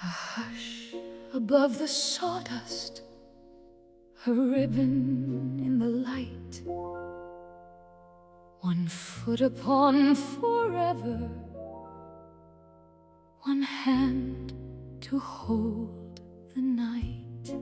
A hush above the sawdust, a ribbon in the light, one foot upon forever, one hand to hold the night.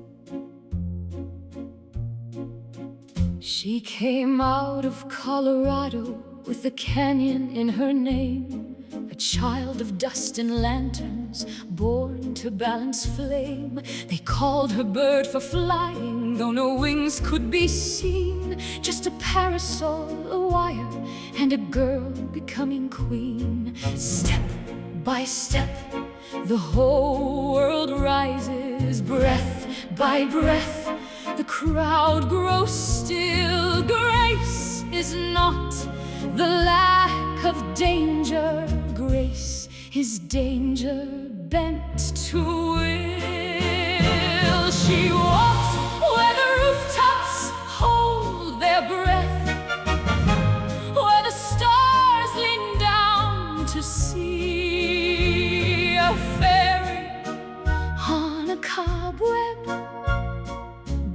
She came out of Colorado with the canyon in her name, a child of dust and lanterns, born to balance flame. They called her Bird for flying, though no wings could be seen, just a parasol, a wire, and a girl becoming queen. Step by step, the whole world rises, breath by breath, the crowd grows still. Grace is not the lack of danger, grace is danger bent to will. She walked where the rooftops hold their breath, where the stars lean down to see a fairy on a cobweb,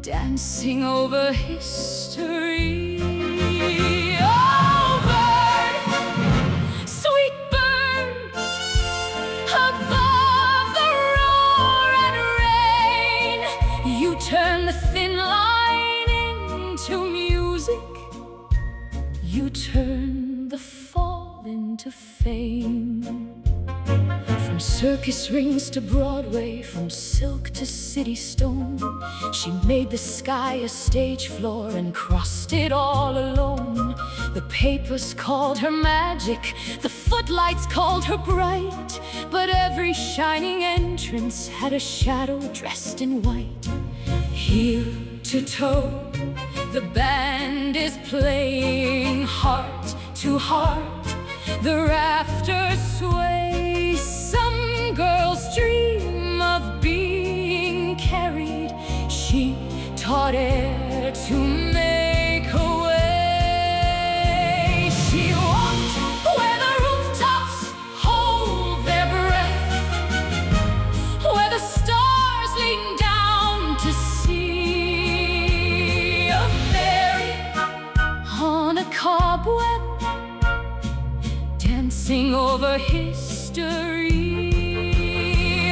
dancing over history. Oh, bird, sweet bird, above the roar and rain, you turn the thin line into music, you turn the fall into fame. From circus rings to Broadway, from silk to city stone, she made the sky a stage floor and crossed it all alone. The papers called her magic, the footlights called her bright, but every shining entrance had a shadow dressed in white. Heel to toe, the band is playing, heart to heart, the rafters sway. Some girls dream of being carried, she taught air to make a way. She walked where the rooftops hold their breath, where the stars lean down to see a fairy on a cobweb, dancing over history.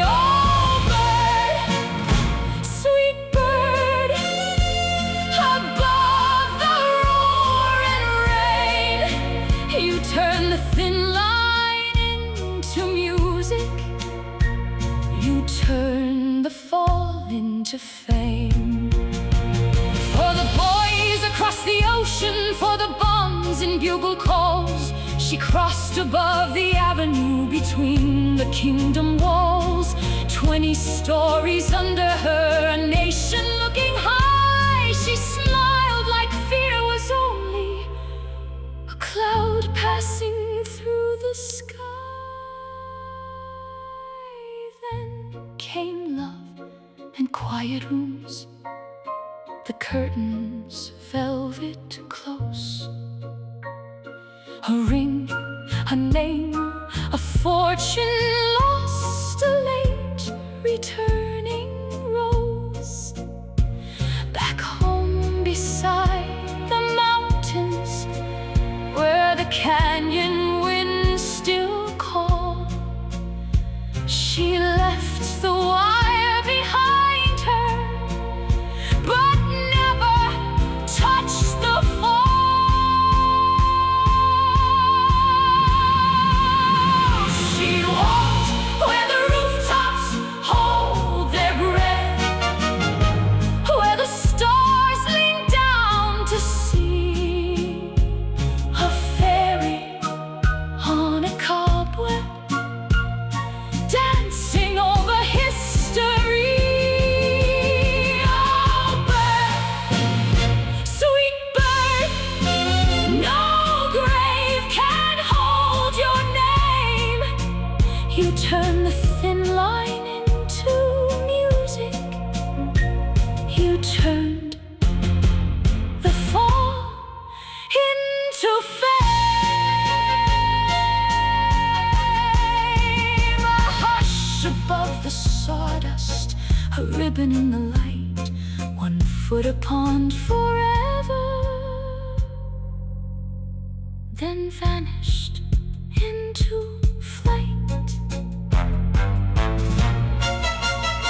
Oh, bird, sweet bird, above the roar and rain, you turn the thin line into music, you turn the fall into fame. For the boys across the ocean, for the bombs and bugle calls, she crossed above the avenue between the kingdom walls. 20 stories under her, a nation looking high. She smiled like fear was only a cloud passing through the sky. Then came love and quiet rooms, the curtains velvet close. A ring, a name, a fortune lost, a late returning rose. Back home beside the mountains, where the canyon winds still call, she left the wire behind her, but never touched the fall. You turn the thin line into music, you turned the fall into fame. A hush above the a ribbon in the light, 1 foot upon forever, then vanished.